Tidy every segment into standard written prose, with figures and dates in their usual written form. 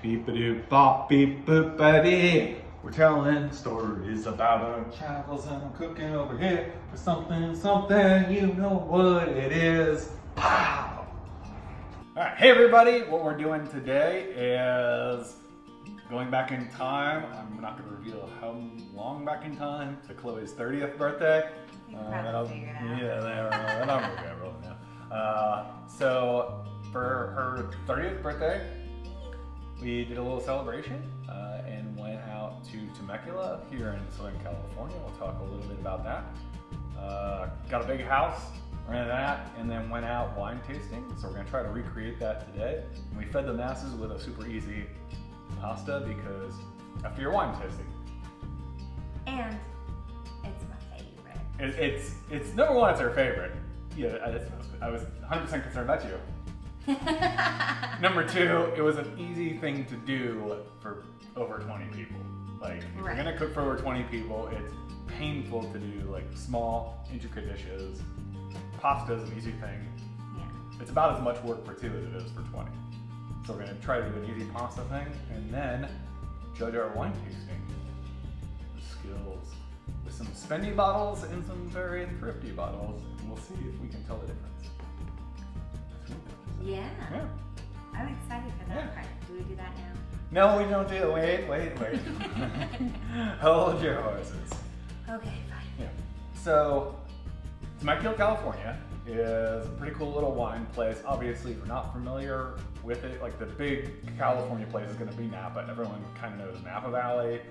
Beep-a-doop-bop, beep-boop-a-dee. We're telling stories about our travels and I'm cooking over here for something, you know what it is. Pow! Alright, hey everybody, what we're doing today is going back in time. I'm not going to reveal how long back in time to Chloe's 30th birthday. You can probably figure it out. Yeah, I'm going to roll it now. So, for her 30th birthday, we did a little celebration and went out to Temecula here in Southern California. We'll talk a little bit about that. Got a big house, rented that, and then went out wine tasting. So we're going to try to recreate that today. And we fed the masses with a super easy pasta because after your wine tasting. And it's my favorite. It's number one, it's our favorite. Yeah, I was 100% concerned about you. Number two, it was an easy thing to do for over 20 people. Like, if you're gonna cook for over 20 people, it's painful to do like small, intricate dishes. Pasta is an easy thing. Yeah. It's about as much work for two as it is for 20. So we're gonna try to do an easy pasta thing and then judge our wine tasting skills with some spendy bottles and some very thrifty bottles, and we'll see if we can tell the difference. Yeah. Yeah. I'm excited for that part. Do we do that now? No, we don't do it. Wait. Hold your horses. Okay, fine. Yeah. So, Temecula, California is a pretty cool little wine place. Obviously, if you're not familiar with it, like the big California place is going to be Napa. Everyone kind of knows Napa Valley.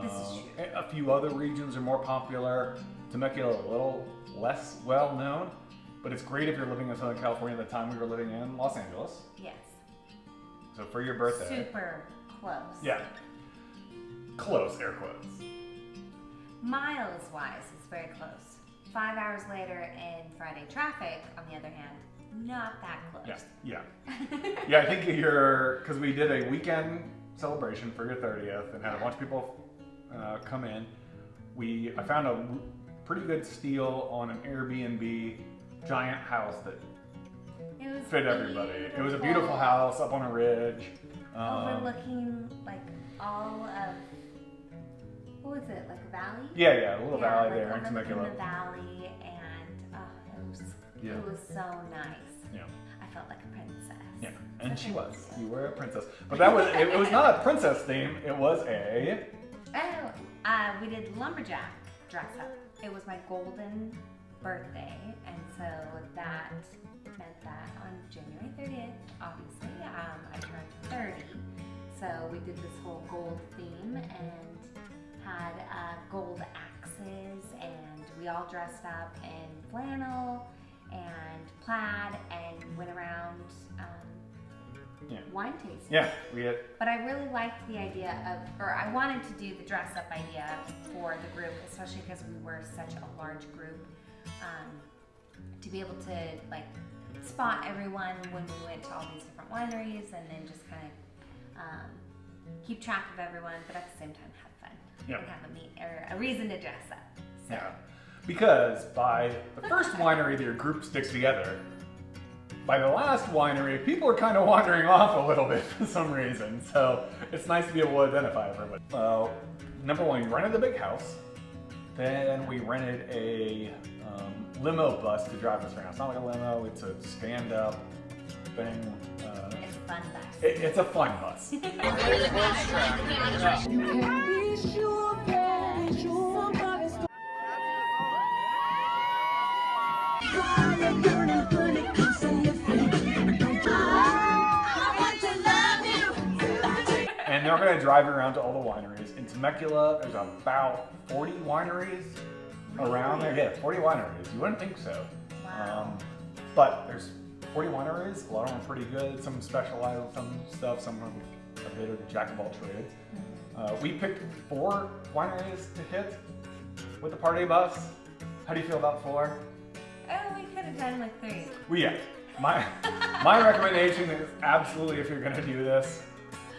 This is true. A few other regions are more popular. Temecula a little less well known. But it's great if you're living in Southern California at the time we were living in Los Angeles. Yes. So for your birthday. Super close. Yeah. Close, air quotes. Miles wise, it's very close. 5 hours later in Friday traffic, on the other hand, not that close. Yeah. Yeah, I think because we did a weekend celebration for your 30th and had a bunch of people come in. I found a pretty good steal on an Airbnb giant house that fit everybody. It was a beautiful house up on a ridge. Overlooking like all of, what was it, like a valley? Yeah, a little valley like there in Temecula. the valley, and it was so nice. Yeah. I felt like a princess. Yeah, and she was. You were a princess. But that was, it was not a princess theme, it was a... we did lumberjack dress up. It was my golden birthday, and so that meant that on January 30th, obviously, I turned 30. So we did this whole gold theme and had gold axes, and we all dressed up in flannel and plaid and went around wine tasting. Yeah, we had. But I really liked the idea I wanted to do the dress up idea for the group, especially because we were such a large group. To be able to like spot everyone when we went to all these different wineries, and then just kind of keep track of everyone, but at the same time have fun and have a reason to dress up. So. Yeah, because by the first winery that your group sticks together, by the last winery, people are kind of wandering off a little bit for some reason. So it's nice to be able to identify everybody. Number one, we rented the big house. Then we rented a limo bus to drive us around. It's not like a limo, it's a stand-up thing. It's a fun bus. It's a fun bus. And they're going to drive around to all the wineries. In Temecula, there's about 40 wineries around there. Yeah, 40 wineries. You wouldn't think so. Wow. But there's 40 wineries. A lot of them are pretty good. Some specialize in some stuff. Some are a bit of jack of all trades. We picked 4 wineries to hit with the party bus. How do you feel about 4? Oh, we could have done like 3. Well, yeah. My recommendation is absolutely, if you're going to do this,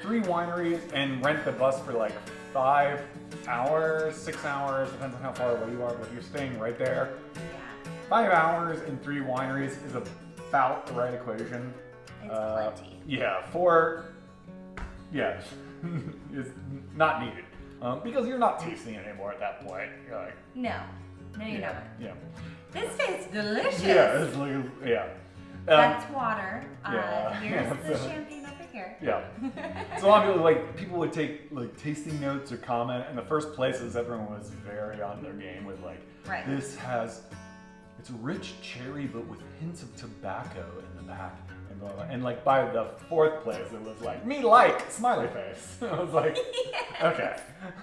3 wineries and rent the bus for like 5 hours, 6 hours, depends on how far away you are, but if you're staying right there, 5 hours and 3 wineries is about the right equation. It's plenty. Yeah, for Yeah, is not needed. Because you're not tasting it anymore at that point. You're like, No, you're not. Yeah. This tastes delicious. Yeah, it's like, yeah. That's water. Yeah. Here's the champagne over here. Yeah. So a lot of people would take like tasting notes or comment, and the first places everyone was very on their game with like, Right. it's rich cherry but with hints of tobacco in the back. And, blah, blah. And like by the fourth place, it was like, me like, smiley face. I was like, okay.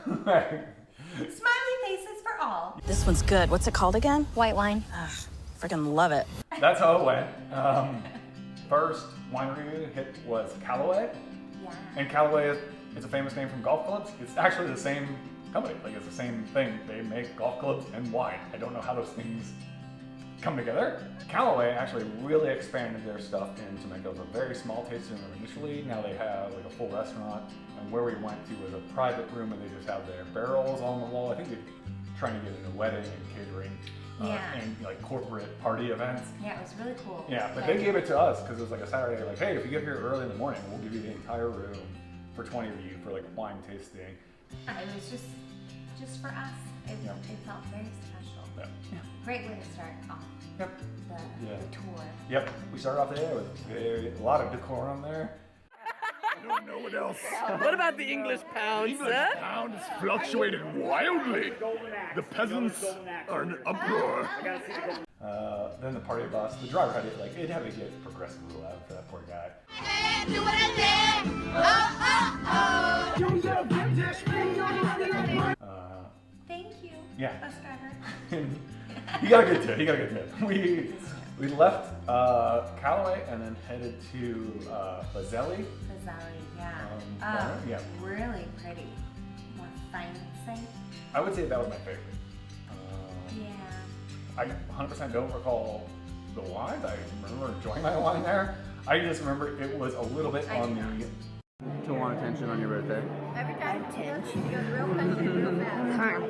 Smiley faces for all. This one's good. What's it called again? White wine. Freaking love it. That's how it went. First winery hit was Callaway. Yeah. And Callaway is a famous name from golf clubs. It's actually the same company. Like it's the same thing. They make golf clubs and wine. I don't know how those things come together. Callaway actually really expanded their stuff in Temecula. It was a very small tasting room initially. Now they have like a full restaurant. And where we went to was a private room, and they just have their barrels on the wall. I think they're trying to get into wedding and catering. And like corporate party events. Yeah, it was really cool. Yeah, but they gave it to us because it was like a Saturday. Like, hey, if you get here early in the morning, we'll give you the entire room for 20 of you for like wine tasting. It was just for us. It felt very special. Yeah. Great way to start off Yep. the tour. Yep. We started off there with a lot of decorum there. I don't know what else. What about the English pound, English sir? pound is fluctuated wildly. The peasants are in uproar. Then the party bus, the driver had it like it had to get progressively loud for that poor guy. Thank you. Yeah. Bus driver. He got a good tip. He got a good tip. We left Callaway and then headed to Bazzelli. Bazzelli, yeah. Yeah. Really pretty. More fancy. I would say that was my favorite. Yeah. I 100% don't recall the wines. I remember enjoying my wine there. I just remember it was a little bit on the. To want attention on your birthday. Every time attention. You're real country, real fast.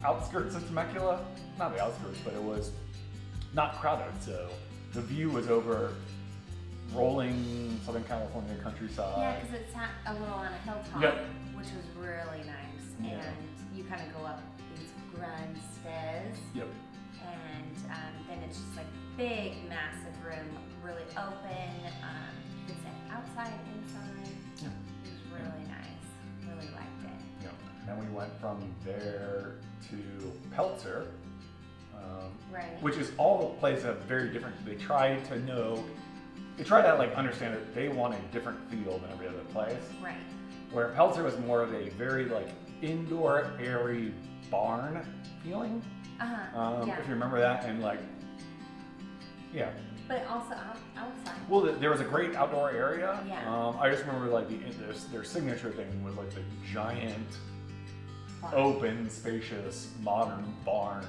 Outskirts of Temecula. Not the outskirts, but it was not crowded. So the view was over rolling Southern California countryside. Yeah, because it sat a little on a hilltop, Yep. which was really nice. Yeah. And you kind of go up these grand stairs. Yep. And then it's just like big, massive room, really open. You can sit outside, inside. Yeah. It was really nice. Really liked it. Yeah. Then we went from there to Peltzer, Right. which is all the places have very different. They try to like understand that they want a different feel than every other place. Right. Where Peltzer was more of a very like indoor, airy barn feeling. Yeah. If you remember that, and like, yeah. But also outside. Well, there was a great outdoor area. Yeah. I just remember like their signature thing was like the giant, Barn. open, spacious, modern barn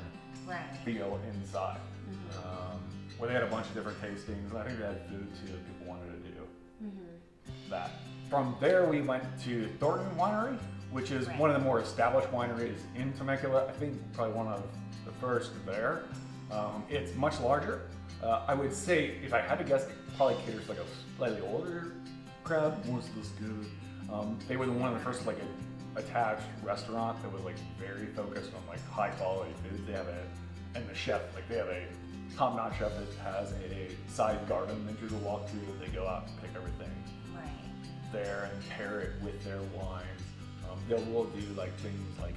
Right. feel inside. Where they had a bunch of different tastings, and I think they had food too if people wanted to do that. From there, we went to Thornton Winery, which is Right. one of the more established wineries in Temecula. I think probably one of the first there. It's much larger. I would say, if I had to guess, it probably caters to like a slightly older crowd. Most of this good. They were one of the first like attached restaurant that was like very focused on like high quality food. They have and the chef, like they have a top-notch chef that has a side garden that you can walk through. They go out and pick everything Right. there and pair it with their wines. They'll do like things like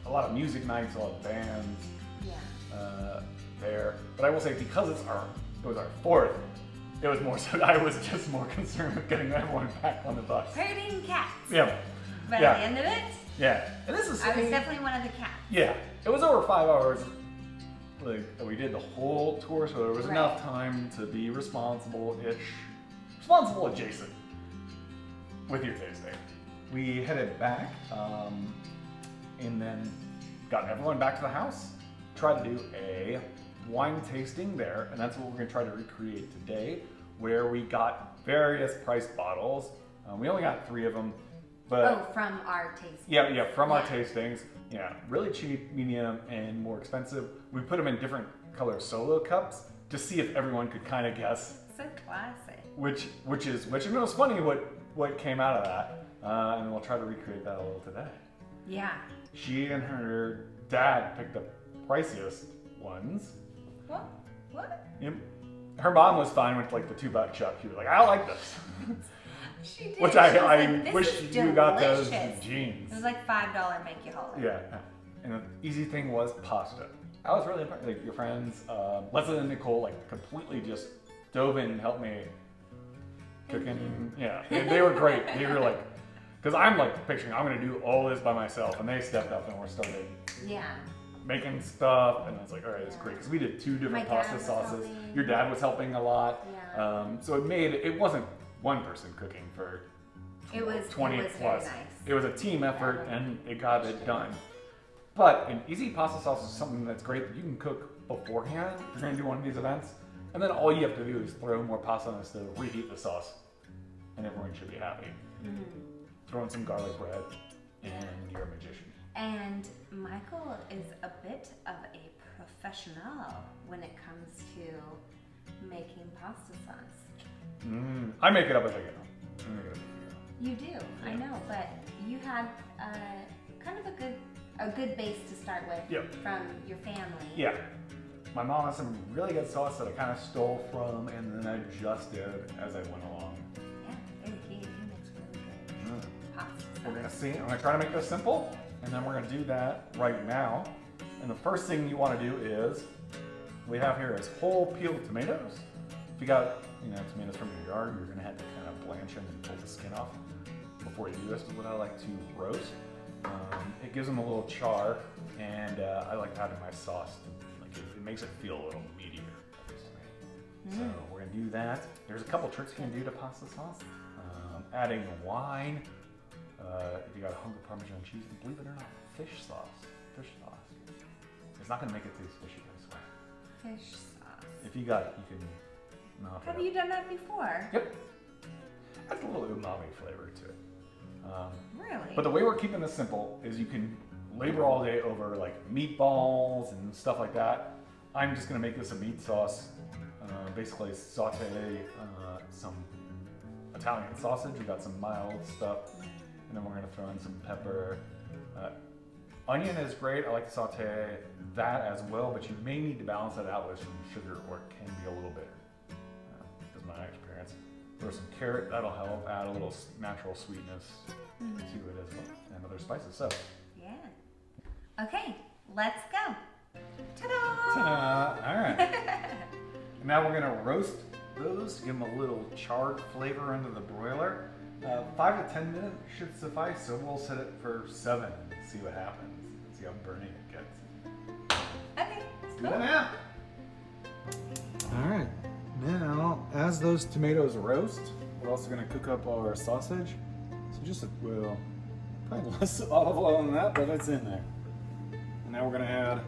a lot of music nights, a lot of bands Yeah. there. But I will say, because it was our fourth, it was more so. I was just more concerned with getting everyone back on the bus. Herding cats. Yeah, But Yeah. at the end of it, yeah. And this is I was definitely one of the cats. yeah. It was over 5 hours. Like we did the whole tour, so there was Right. enough time to be responsible adjacent with your tasting. We headed back, and then got everyone back to the house. Tried to do a wine tasting there, and that's what we're going to try to recreate today, where we got various price bottles. We only got 3 of them, but From our tasting. yeah, from our Yeah. tastings. Yeah, really cheap, medium, and more expensive. We put them in different color solo cups to see if everyone could kind of guess. So a classic. Which and it was funny what came out of that, and we'll try to recreate that a little today. Yeah. She and her dad picked the priciest ones. What? What? Yep. Her mom was fine with like the 2-buck chuck. She was like, I don't like this. She did. Which She was I like, "This wish is you got those delicious." jeans. It was like $5 make you holler. Yeah. And the easy thing was pasta. I was really impressed. Like your friends, Leslie and Nicole, like completely just dove in and helped me cooking. Yeah, they were great. They were like, because I'm like picturing I'm gonna do all this by myself, and they stepped up and we started Yeah. making stuff, and I was like, all right, it's great because we did 2 different My dad pasta was sauces. helping. Your dad was helping a lot. Yeah. So it wasn't one person cooking for It was 20 very plus. nice. It was a team effort, and it got it done. But an easy pasta sauce is something that's great that you can cook beforehand if you're gonna do one of these events. And then all you have to do is throw more pasta on the stove, reheat the sauce, and everyone should be happy. Mm-hmm. Throw in some garlic bread, and you're a magician. And Michael is a bit of a professional when it comes to making pasta sauce. I make it up as I go. You do, I know, but you had kind of a good base to start with Yep. from your family. Yeah. My mom has some really good sauce that I kind of stole from and then adjusted as I went along. Yeah, he makes really good pasta sauce. We're gonna see. I'm gonna try to make this simple, and then we're gonna do that right now. And the first thing you want to do is, we have here is whole peeled tomatoes. If you got tomatoes from your yard, you're gonna have to kind of blanch them and pull the skin off before you do this. Is what I like to roast. It gives them a little char, and I like adding my sauce to it makes it feel a little meatier. So we're gonna do that. There's a couple tricks you can do to pasta sauce. Adding wine. If you got Hungry Parmesan cheese, and believe it or not, fish sauce. It's not gonna make it taste fishy, I swear. Fish sauce. If you got it, you can knock it Have up. you done that before? Yep. Adds a little umami flavor to it. Really? But the way we're keeping this simple is you can labor all day over like meatballs and stuff like that. I'm just gonna make this a meat sauce. Basically saute some Italian sausage. We got some mild stuff, and then we're gonna throw in some pepper. Onion is great. I like to saute that as well, but you may need to balance that out with some sugar, or it can be a little bitter. That's my experience. Throw some carrot. That'll help add a little natural sweetness to it as well, and other spices. So. Yeah. Okay, let's go. Ta-da! Ta-da! All right. And now we're gonna roast those, give them a little charred flavor into the broiler. 5 to 10 minutes should suffice, so we'll set it for 7 and see what happens. See how burning it gets. Okay, Let's do that now. All right. Now, as those tomatoes roast, we're also gonna cook up our sausage. So just probably less olive oil than that, but it's in there. And now we're gonna add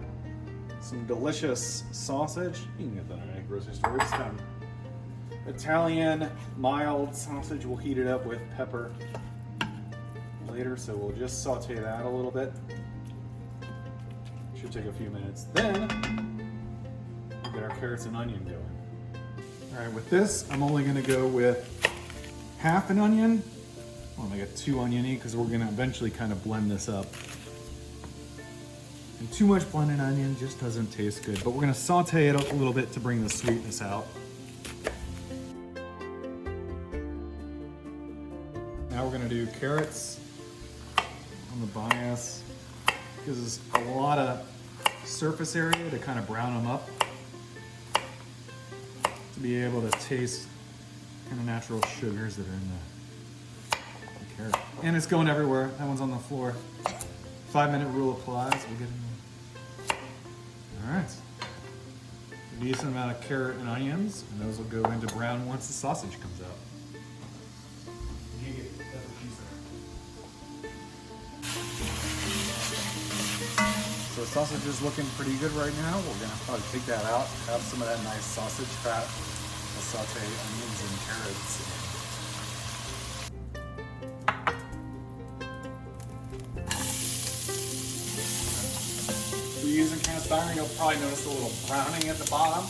some delicious sausage. You can get that at any grocery store. It's Italian mild sausage. We'll heat it up with pepper later, so we'll just saute that a little bit. Should take a few minutes. Then we'll get our carrots and onion going. All right, with this, I'm only gonna go with half an onion. I'm gonna get 2 oniony because we're gonna eventually kind of blend this up. And too much blended onion just doesn't taste good, but we're gonna saute it up a little bit to bring the sweetness out. Now we're gonna do carrots on the bias. Gives us a lot of surface area to kind of brown them up. To be able to taste kind of natural sugars that are in the carrot. And it's going everywhere. That one's on the floor. 5-minute rule applies. We'll get in there. All right. A decent amount of carrot and onions, and those will go into brown once the sausage comes out. So the sausage is looking pretty good right now. We're gonna probably take that out, have some of that nice sausage fat. We'll saute onions and carrots. If you're using cast iron, you'll probably notice a little browning at the bottom.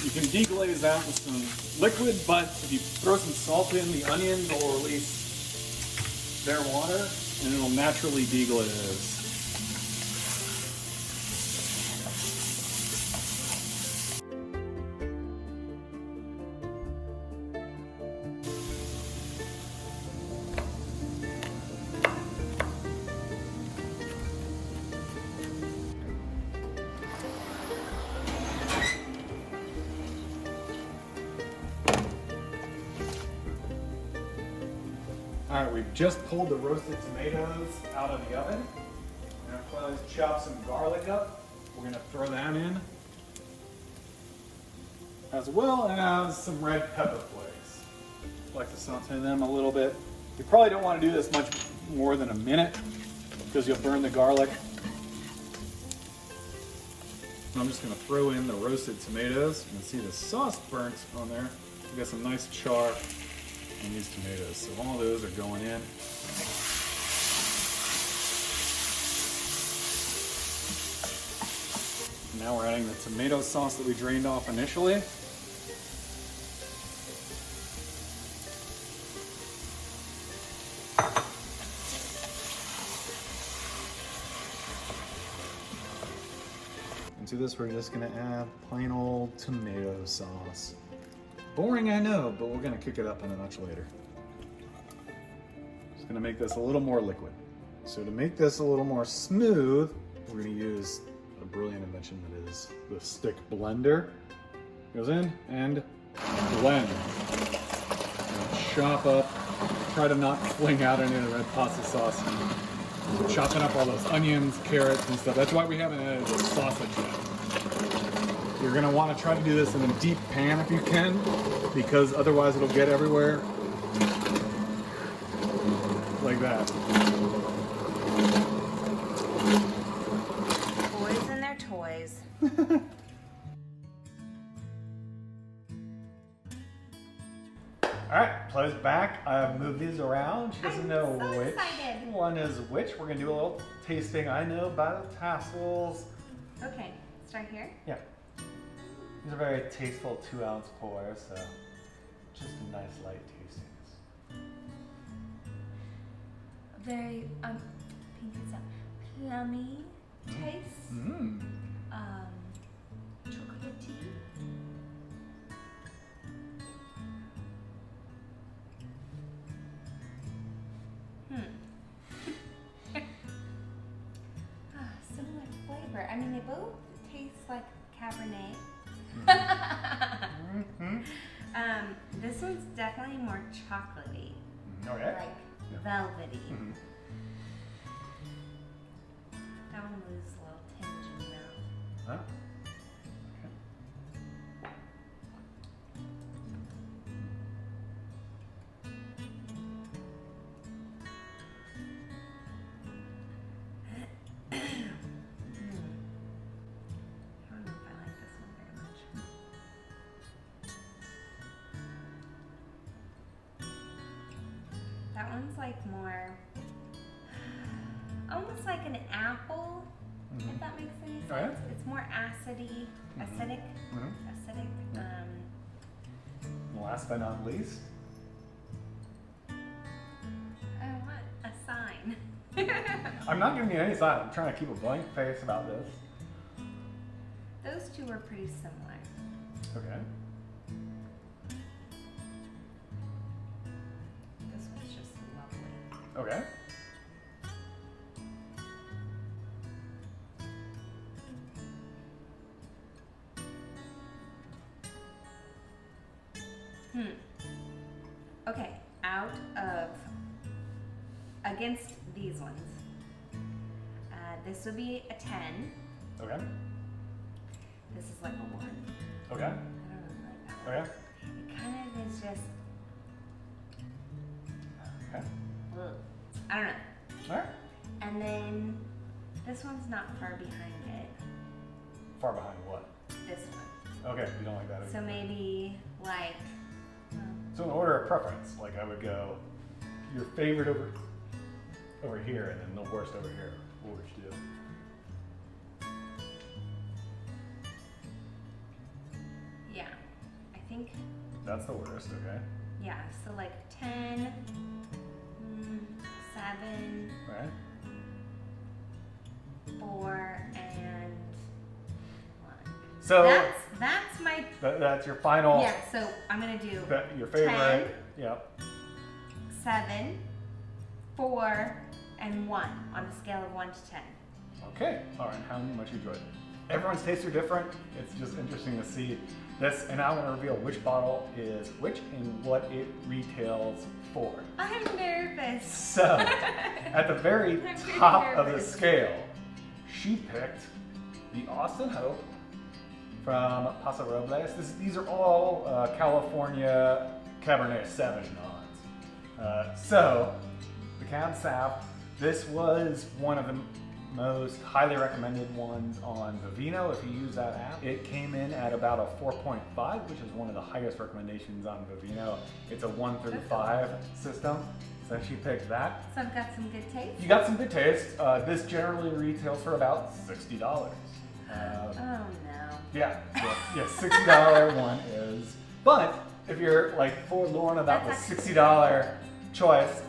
You can deglaze that with some liquid, but if you throw some salt in, the onions will release their water and it'll naturally deglaze. All right, we've just pulled the roasted tomatoes out of the oven. We're gonna chop some garlic up. We're gonna throw that in, as well as some red pepper flakes. I like to saute them a little bit. You probably don't want to do this much more than a minute because you'll burn the garlic. I'm just gonna throw in the roasted tomatoes. You can see the sauce burnt on there. We got some nice char on these tomatoes. So all those are going in. Now we're adding the tomato sauce that we drained off initially. And to this we're just gonna add plain old tomato sauce. Boring, I know, but we're gonna kick it up a notch later. Just gonna make this a little more liquid. So to make this a little more smooth, we're gonna use a brilliant invention that is the stick blender. Goes in and blend. Chop up, try to not fling out any of the red pasta sauce. Chopping up all those onions, carrots, and stuff. That's why we haven't added the sausage yet. You're gonna want to try to do this in a deep pan if you can, because otherwise it'll get everywhere. Like that. Boys and their toys. Alright, Chloe's back. I've moved these around. She doesn't know so which excited. one is which. We're gonna do a little tasting. I know by the tassels. Okay, start here. Yeah. These are very tasteful 2-ounce pours, so just a nice light tastings. Very pink is a plummy taste. Mmm. Chocolatey. Similar flavor. I mean, they both taste like Cabernet. This one's definitely more chocolatey, Okay. like Yeah. velvety. Mhm. That one leaves a little tinge in the mouth. Huh? I don't know if I like this one very much. That one's like more, almost like an apple, if that makes any sense. Oh, yeah? It's more acidy, acidic, acidic. Last but not least, I want a sign. I'm not giving you any sign. I'm trying to keep a blank face about this. Those two are pretty similar. Okay. This one's just lovely. Okay. Okay, out of, against these ones, this would be a 10. Okay. This is like a 1. Okay. I don't really like that one. Okay. It kind of is just, Okay. ugh. I don't know. All right. And then this one's not far behind it. Far behind what? This one. Okay, you don't like that either. So maybe like, So in order of preference, like I would go your favorite over here and then the worst over here. What would you do? yeah. think. That's the worst, okay. Yeah, so like 10, 7, Right? 4, and 1. So That's my, that's your final, yeah, so I'm gonna do your favorite. 10, Yep. 7, 4, and 1 on a scale of 1 to 10. Okay. All right. How much you enjoyed it? Everyone's tastes are different. It's just interesting to see this. And now I'm going to reveal which bottle is which and what it retails for. I'm nervous. So, at the very I'm pretty top of the nervous. scale, she picked the Austin Hope from Paso Robles. These are all California Cabernet Sauvignons. So, the Cab Sav, this was one of the most highly recommended ones on Vivino if you use that app. It came in at about a 4.5, which is one of the highest recommendations on Vivino. It's a 1 through 5 system, so she picked that. So I've got some good taste. You got some good taste. This generally retails for about $60. Oh no. Yeah, $60 one is. But if you're like forlorn about That's the $60 choice,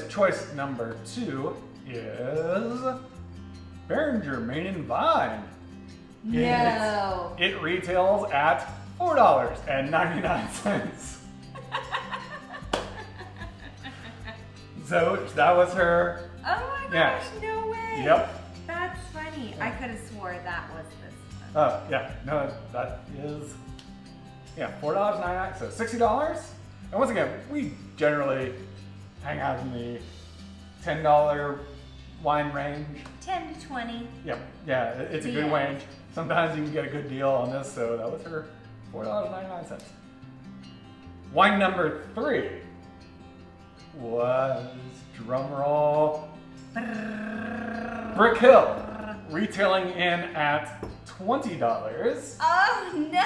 choice number 2 is Behringer Main and Vine. No. It retails at $4.99. So that was her. Oh my gosh, Yeah. no way. Yep. That's funny. I could have swore that was this one. Oh yeah, no, that is $4.99. So $60. And once again, we generally hang out in the $10 wine range. 10 to 20. Yep, yeah, it's a good Yeah. range. Sometimes you can get a good deal on this, so that was her $4.99. Wine number 3 was, drumroll, Brick Hill, retailing in at $20. Oh no.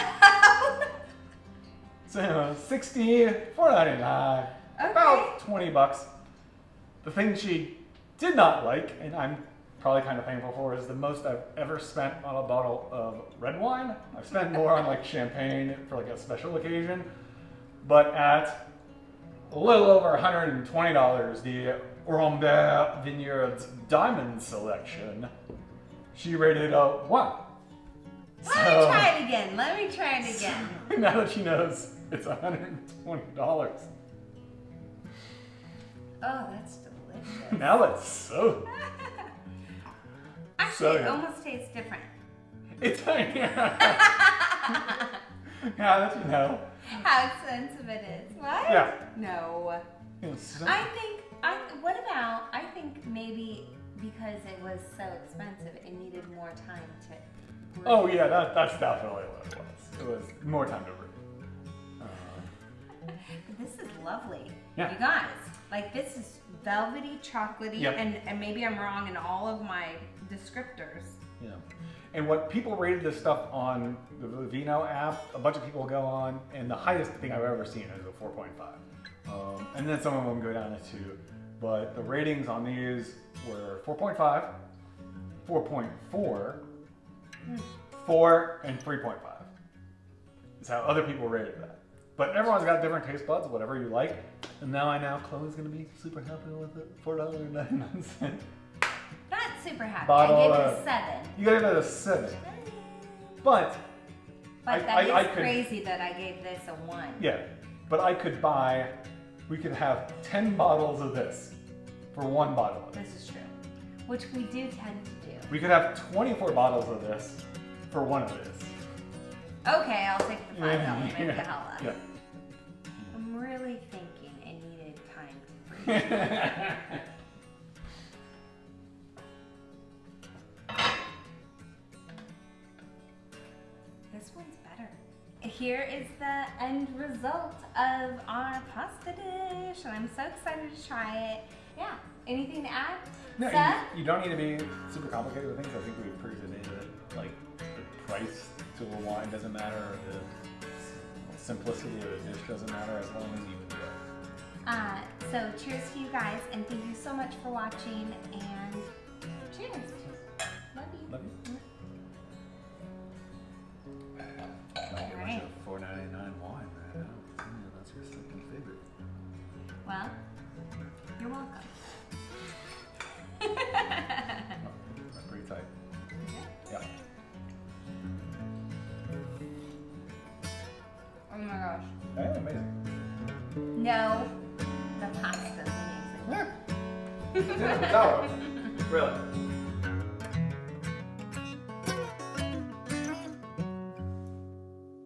So $4.99, about 20 bucks. The thing she did not like, and I'm probably kind of thankful for, is the most I've ever spent on a bottle of red wine. I've spent more on like champagne for like a special occasion, but at a little over $120, the Rambert Vineyards Diamond Selection, she rated a 1. Let me try it again. Let me try it again. Now that she knows it's $120. Oh, that's delicious. Now it's so. Actually, So it good. almost tastes different. It's now that you know. How expensive it is. What? Yeah. No. It's, I think maybe because it was so expensive, it needed more time to brew. oh yeah, that's definitely what it was. It was more time to brew. But this is lovely. Yeah. You guys, like this is velvety, chocolatey, Yep. and maybe I'm wrong in all of my descriptors. Yeah. And what people rated this stuff on the Vivino app, a bunch of people go on, and the highest thing I've ever seen is a 4.5. And then some of them go down to 2. But the ratings on these were 4.5, 4.4, 4, and 3.5. Is how other people rated that. But everyone's got different taste buds, whatever you like. And now I know Chloe's gonna be super happy with it. $4.99. Not super happy. Bottle I gave of- it a 7. You gotta go to 7. But But I that is could- crazy that I gave this a 1. yeah, but we could have 10 bottles of this for 1 bottle of this. This is true. Which we do tend to do. We could have 24 bottles of this for 1 of this. Okay, I'll take the $5 make the hell up. Yeah. I'm really thinking it needed time to breathe. This one's better. Here is the end result of our pasta dish, and I'm so excited to try it. Yeah. Anything to add? No, Seth? you don't need to be super complicated with things. I think we proved today that like the price to a wine doesn't matter, the simplicity of the dish doesn't matter as long as you enjoy it. So cheers to you guys, and thank you so much for watching, and cheers. Love you. Love you. All right. $4.99 wine. Well, you're welcome. That's pretty tight. Yeah. Oh my gosh. Hey, amazing. No, the pasta's amazing. It's in the sour. Really?